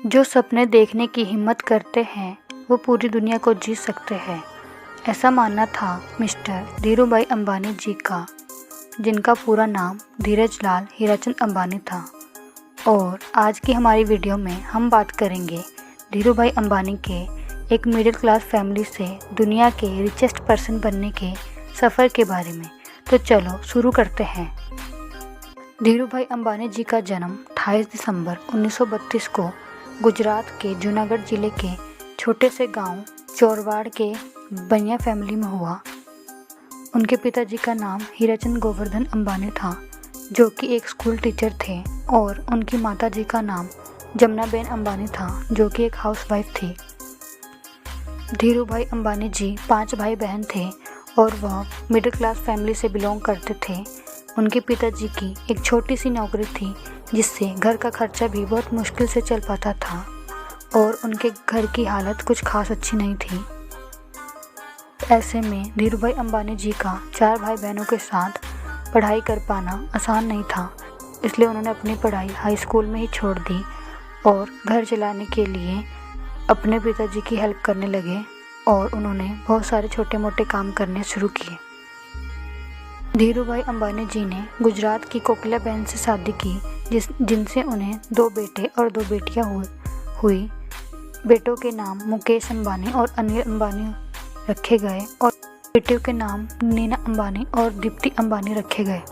जो सपने देखने की हिम्मत करते हैं वो पूरी दुनिया को जीत सकते हैं, ऐसा मानना था मिस्टर धीरूभाई अंबानी जी का, जिनका पूरा नाम धीरज लाल हीराचंद अंबानी था। और आज की हमारी वीडियो में हम बात करेंगे धीरूभाई अंबानी के एक मिडिल क्लास फैमिली से दुनिया के रिचेस्ट पर्सन बनने के सफ़र के बारे में। तो चलो शुरू करते हैं। धीरूभाई अंबानी जी का जन्म 28 दिसंबर 1932 को गुजरात के जूनागढ़ ज़िले के छोटे से गांव चोरवाड़ के बनिया फैमिली में हुआ। उनके पिताजी का नाम हीराचंद गोवर्धन अंबानी था, जो कि एक स्कूल टीचर थे, और उनकी माताजी का नाम जमुनाबेन अंबानी था, जो कि एक हाउसवाइफ थी। धीरूभाई अंबानी जी 5 भाई बहन थे और वह मिडिल क्लास फैमिली से बिलोंग करते थे। उनके पिताजी की एक छोटी सी नौकरी थी, जिससे घर का खर्चा भी बहुत मुश्किल से चल पाता था, और उनके घर की हालत कुछ खास अच्छी नहीं थी। ऐसे में धीरूभाई अंबानी जी का 4 भाई बहनों के साथ पढ़ाई कर पाना आसान नहीं था, इसलिए उन्होंने अपनी पढ़ाई हाई स्कूल में ही छोड़ दी और घर चलाने के लिए अपने पिताजी की हेल्प करने लगे, और उन्होंने बहुत सारे छोटे मोटे काम करने शुरू किए। धीरूभाई अंबानी जी ने गुजरात की कोकिला बहन से शादी की, जिनसे उन्हें 2 बेटे और 2 बेटियां हुई। बेटों के नाम मुकेश अंबानी और अनिल अंबानी रखे गए, और बेटियों के नाम नीना अंबानी और दीप्ति अंबानी रखे गए।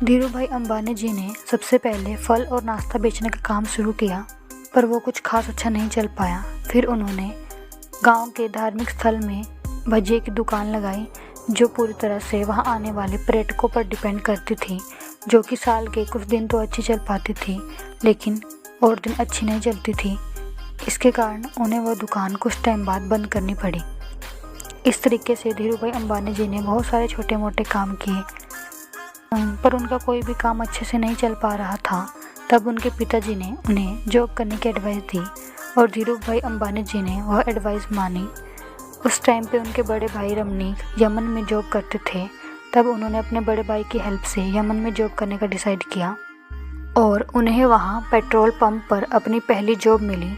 धीरूभाई अंबानी जी ने सबसे पहले फल और नाश्ता बेचने का काम शुरू किया, पर वो कुछ खास अच्छा नहीं चल पाया। फिर उन्होंने गांव के धार्मिक स्थल में भजिए की दुकान लगाई, जो पूरी तरह से वहां आने वाले पर्यटकों पर डिपेंड करती थी, जो कि साल के कुछ दिन तो अच्छी चल पाती थी, लेकिन और दिन अच्छी नहीं चलती थी। इसके कारण उन्हें वह दुकान कुछ टाइम बाद बंद करनी पड़ी। इस तरीके से धीरूभाई अंबानी जी ने बहुत सारे छोटे मोटे काम किए, पर उनका कोई भी काम अच्छे से नहीं चल पा रहा था। तब उनके पिताजी ने उन्हें जॉब करने की एडवाइस दी, और धीरूभाई अंबानी जी ने वह एडवाइस मानी। उस टाइम पे उनके बड़े भाई रमनीक यमन में जॉब करते थे। तब उन्होंने अपने बड़े भाई की हेल्प से यमन में जॉब करने का डिसाइड किया, और उन्हें वहाँ पेट्रोल पंप पर अपनी पहली जॉब मिली,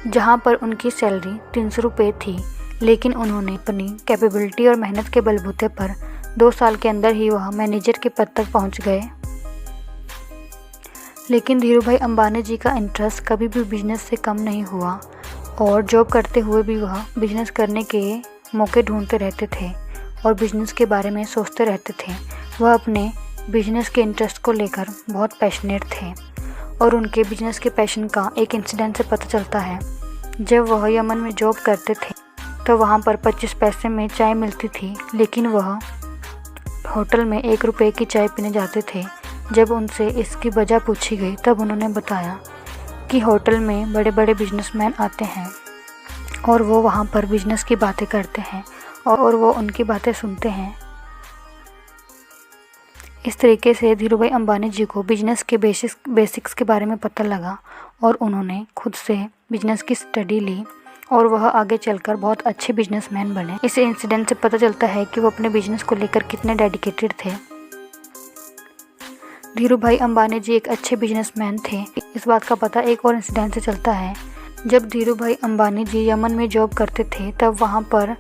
जहाँ पर उनकी सैलरी 300 रुपये थी। लेकिन उन्होंने अपनी कैपेबिलिटी और मेहनत के बलबूते पर 2 साल के अंदर ही वह मैनेजर के पद तक पहुँच गए। लेकिन धीरूभाई अंबानी जी का इंटरेस्ट कभी भी बिजनेस से कम नहीं हुआ, और जॉब करते हुए भी वह बिजनेस करने के मौके ढूंढते रहते थे और बिजनेस के बारे में सोचते रहते थे। वह अपने बिजनेस के इंटरेस्ट को लेकर बहुत पैशनेट थे, और उनके बिजनेस के पैशन का एक इंसिडेंट से पता चलता है। जब वह यमन में जॉब करते थे तो वहाँ पर 25 पैसे में चाय मिलती थी, लेकिन वह होटल में 1 रुपये की चाय पीने जाते थे। जब उनसे इसकी वजह पूछी गई, तब उन्होंने बताया कि होटल में बड़े बड़े बिजनेसमैन आते हैं और वो वहाँ पर बिजनेस की बातें करते हैं, और वो उनकी बातें सुनते हैं। इस तरीके से धीरूभाई अंबानी जी को बिजनेस के बेसिक्स के बारे में पता लगा, और उन्होंने खुद से बिजनेस की स्टडी ली, और वह आगे चलकर बहुत अच्छे बिजनेसमैन बने। इस इंसिडेंट से पता चलता है कि वो अपने बिजनेस को लेकर कितने डेडिकेटेड थे। धीरूभाई अंबानी जी एक अच्छे बिजनेसमैन थे। इस बात का पता एक और इंसिडेंट से चलता है। जब धीरूभाई अंबानी जी यमन में जॉब करते थे, तब वहाँ पर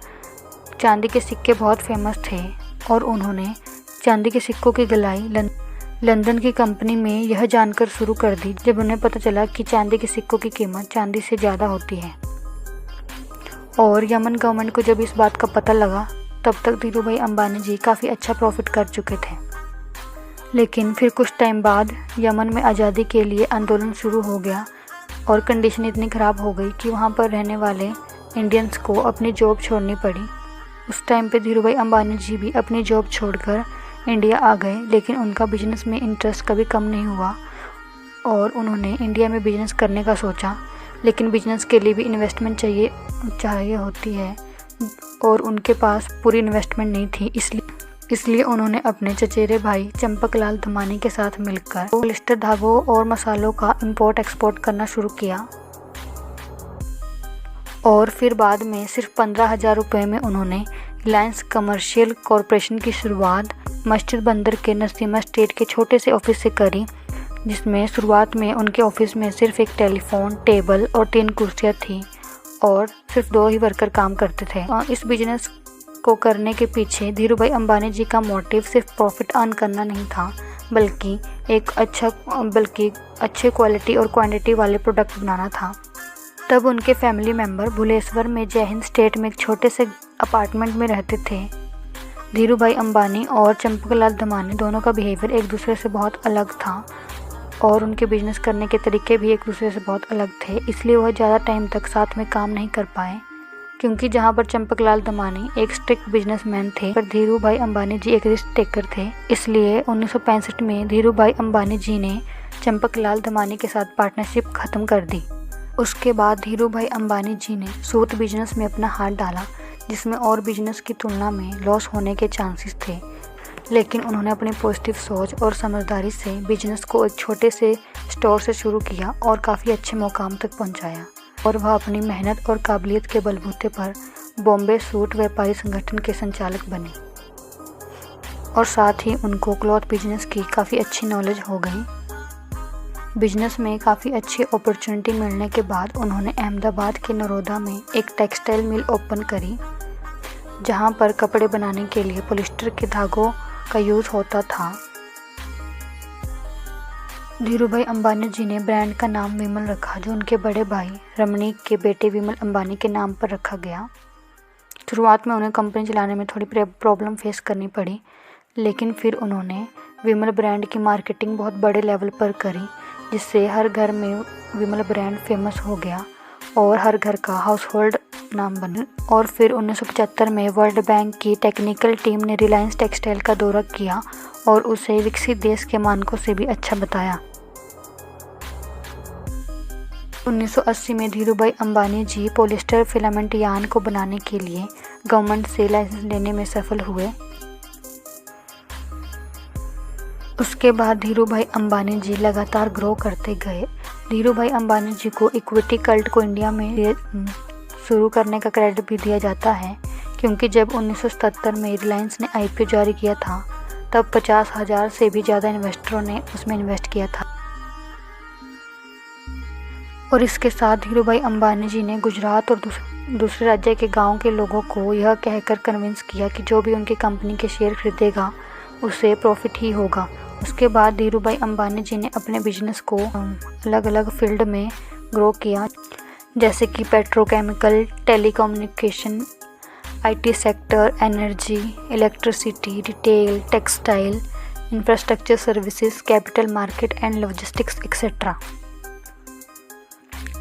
चांदी के सिक्के बहुत फेमस थे, और उन्होंने चांदी के सिक्कों की गलाई लंदन की कंपनी में यह जानकर शुरू कर दी, जब उन्हें पता चला कि चांदी के सिक्कों की कीमत चांदी से ज़्यादा होती है। और यमन गवर्नमेंट को जब इस बात का पता लगा, तब तक धीरूभाई अंबानी जी काफ़ी अच्छा प्रॉफिट कर चुके थे। लेकिन फिर कुछ टाइम बाद यमन में आज़ादी के लिए आंदोलन शुरू हो गया, और कंडीशन इतनी ख़राब हो गई कि वहाँ पर रहने वाले इंडियंस को अपनी जॉब छोड़नी पड़ी। उस टाइम पे धीरूभाई अंबानी जी भी अपनी जॉब छोड़कर इंडिया आ गए, लेकिन उनका बिजनेस में इंटरेस्ट कभी कम नहीं हुआ, और उन्होंने इंडिया में बिजनेस करने का सोचा। लेकिन बिजनेस के लिए भी इन्वेस्टमेंट चाहिए होती है, और उनके पास पूरी इन्वेस्टमेंट नहीं थी। इसलिए उन्होंने अपने चचेरे भाई चंपकलाल धमानी के साथ मिलकर पॉलिस्टर धागों और मसालों का इंपोर्ट एक्सपोर्ट करना शुरू किया, और फिर बाद में सिर्फ 15,000 रुपये में उन्होंने रिलायंस कमर्शियल कॉरपोरेशन की शुरुआत मस्जिद बंदर के नरसिम्हा स्टेट के छोटे से ऑफिस से करी। जिसमें शुरुआत में उनके ऑफिस में सिर्फ एक टेलीफोन, टेबल और 3 कुर्सियाँ थीं और सिर्फ 2 ही वर्कर काम करते थे। इस बिजनेस को करने के पीछे धीरूभाई अंबानी जी का मोटिव सिर्फ प्रॉफिट अर्न करना नहीं था, बल्कि अच्छे क्वालिटी और क्वांटिटी वाले प्रोडक्ट बनाना था। तब उनके फैमिली मेंबर भुवनेश्वर में जय हिंद स्टेट में एक छोटे से अपार्टमेंट में रहते थे। धीरूभाई अंबानी और चंपकलाल धमानी दोनों का बिहेवियर एक दूसरे से बहुत अलग था और उनके बिजनेस करने के तरीके भी एक दूसरे से बहुत अलग थे, इसलिए वह ज़्यादा टाइम तक साथ में काम नहीं कर पाए। क्योंकि जहां पर चंपकलाल धमानी एक स्ट्रिक्ट बिजनेसमैन थे, पर धीरूभाई अंबानी जी एक रिस्क टेकर थे, इसलिए 1965 में धीरूभाई अंबानी जी ने चंपकलाल धमानी के साथ पार्टनरशिप खत्म कर दी। उसके बाद धीरूभाई अंबानी जी ने सूत बिजनेस में अपना हाथ डाला, जिसमें और बिजनेस की तुलना में लॉस होने के चांसेस थे, लेकिन उन्होंने अपनी पॉजिटिव सोच और समझदारी से बिजनेस को एक छोटे से स्टोर से शुरू किया और काफ़ी अच्छे मुकाम तक पहुंचाया। और वह अपनी मेहनत और काबिलियत के बलबूते पर बॉम्बे सूट व्यापारी संगठन के संचालक बने और साथ ही उनको क्लॉथ बिजनेस की काफ़ी अच्छी नॉलेज हो गई। बिजनेस में काफ़ी अच्छी अपॉर्चुनिटी मिलने के बाद उन्होंने अहमदाबाद के नरोदा में एक टेक्सटाइल मिल ओपन करी, जहां पर कपड़े बनाने के लिए पॉलिस्टर के धागों का यूज़ होता था। धीरूभाई अंबानी जी ने ब्रांड का नाम विमल रखा, जो उनके बड़े भाई रमणीक के बेटे विमल अंबानी के नाम पर रखा गया। शुरुआत में उन्हें कंपनी चलाने में थोड़ी प्रॉब्लम फेस करनी पड़ी, लेकिन फिर उन्होंने विमल ब्रांड की मार्केटिंग बहुत बड़े लेवल पर करी, जिससे हर घर में विमल ब्रांड फेमस हो गया और हर घर का हाउस होल्ड नाम बना। और फिर 1975 में वर्ल्ड बैंक की टेक्निकल टीम ने रिलायंस टेक्सटाइल का दौरा किया और उसे विकसित देश के मानकों से भी अच्छा बताया। 1980 में धीरूभाई अंबानी जी पॉलिस्टर फिलामेंट यार्न को बनाने के लिए गवर्नमेंट से लाइसेंस लेने में सफल हुए। उसके बाद धीरूभाई अंबानी जी लगातार ग्रो करते गए। धीरूभाई अंबानी जी को इक्विटी कल्ट को इंडिया में शुरू करने का क्रेडिट भी दिया जाता है, क्योंकि जब 1977 में रिलायंस ने IPO जारी किया था, तब 50,000 से भी ज़्यादा इन्वेस्टरों ने उसमें इन्वेस्ट किया था। और इसके साथ धीरूभाई अंबानी जी ने गुजरात और दूसरे राज्य के गांव के लोगों को यह कहकर कन्विंस किया कि जो भी उनकी कंपनी के शेयर खरीदेगा उसे प्रॉफिट ही होगा। उसके बाद धीरूभाई अंबानी जी ने अपने बिजनेस को अलग अलग फील्ड में ग्रो किया, जैसे कि petrochemical, telecommunication, IT sector, energy, electricity, retail, textile, infrastructure services, capital market and logistics etcetera.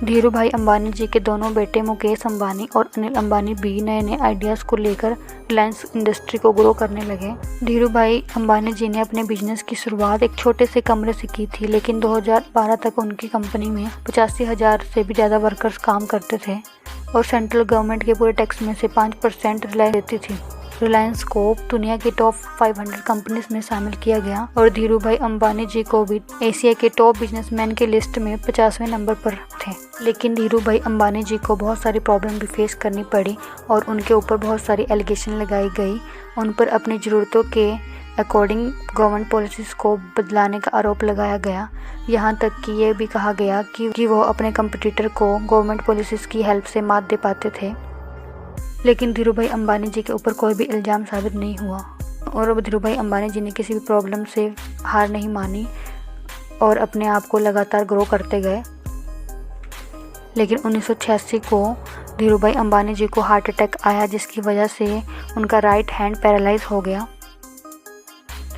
Dhirubhai Ambani ji के दोनों बेटे मुकेश अंबानी और अनिल अंबानी भी नए नए आइडियाज़ को लेकर रिलायंस इंडस्ट्री को ग्रो करने लगे। धीरूभाई अंबानी जी ने अपने बिजनेस की शुरुआत एक छोटे से कमरे से की थी, लेकिन 2012 तक उनकी कंपनी में 85,000 से भी ज़्यादा वर्कर्स काम करते थे और सेंट्रल गवर्नमेंट के पूरे टैक्स में से 5% रिलायंस देती थी। रिलायंस को दुनिया की टॉप 500 कंपनीज में शामिल किया गया और धीरूभाई अंबानी जी को भी एशिया के टॉप बिजनेसमैन की लिस्ट में 50वें नंबर पर थे। लेकिन धीरूभाई अंबानी जी को बहुत सारी प्रॉब्लम भी फेस करनी पड़ी और उनके ऊपर बहुत सारी एलिगेशन लगाई गई। उन पर अपनी ज़रूरतों के अकॉर्डिंग गवर्नमेंट पॉलिसीज़ को बदलाने का आरोप लगाया गया। यहाँ तक कि ये भी कहा गया कि वो अपने कंपटीटर को गवर्नमेंट पॉलिसीज़ की हेल्प से मात दे पाते थे। लेकिन धीरूभाई अंबानी जी के ऊपर कोई भी इल्ज़ाम साबित नहीं हुआ और धीरूभाई अंबानी जी ने किसी भी प्रॉब्लम से हार नहीं मानी और अपने आप को लगातार ग्रो करते गए। लेकिन 1986 को धीरूभाई अंबानी जी को हार्ट अटैक आया, जिसकी वजह से उनका राइट हैंड पैरालाइज हो गया।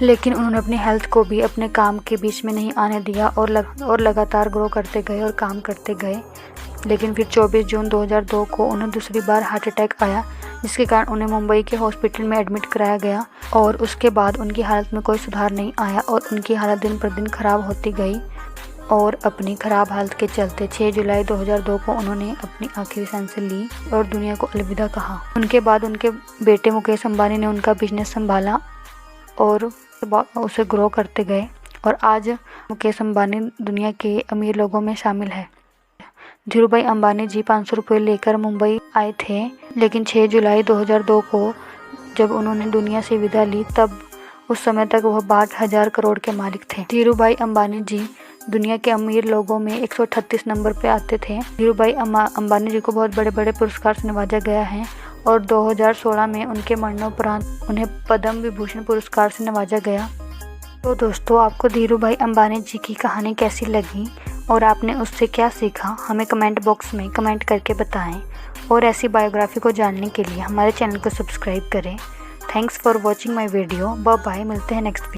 लेकिन उन्होंने अपनी हेल्थ को भी अपने काम के बीच में नहीं आने दिया और लगातार ग्रो करते गए और काम करते गए। लेकिन फिर 24 जून 2002 को उन्हें दूसरी बार हार्ट अटैक आया, जिसके कारण उन्हें मुंबई के हॉस्पिटल में एडमिट कराया गया और उसके बाद उनकी हालत में कोई सुधार नहीं आया और उनकी हालत दिन पर दिन खराब होती गई। और अपनी ख़राब हालत के चलते 6 जुलाई 2002 को उन्होंने अपनी आखिरी सांसें ली और दुनिया को अलविदा कहा। उनके बाद उनके बेटे मुकेश अंबानी ने उनका बिजनेस संभाला और उसे ग्रो करते गए और आज मुकेश अंबानी दुनिया के अमीर लोगों में शामिल है। धीरूभाई अंबानी जी 500 रुपये लेकर मुंबई आए थे, लेकिन 6 जुलाई 2002 को जब उन्होंने दुनिया से विदा ली, तब उस समय तक वह 62,000 करोड़ के मालिक थे। धीरूभाई अंबानी जी दुनिया के अमीर लोगों में 138 नंबर पे आते थे। धीरू भाई अंबानी जी को बहुत बड़े बड़े पुरस्कार से नवाजा गया है और 2016 में उनके मरणोपरांत उन्हें पद्म विभूषण पुरस्कार से नवाजा गया। तो दोस्तों, आपको धीरू भाई अंबानी जी की कहानी कैसी लगी और आपने उससे क्या सीखा, हमें कमेंट बॉक्स में कमेंट करके बताएं। और ऐसी बायोग्राफी को जानने के लिए हमारे चैनल को सब्सक्राइब करें। Thanks for watching my video. Bye bye, मिलते हैं नेक्स्ट वीडियो।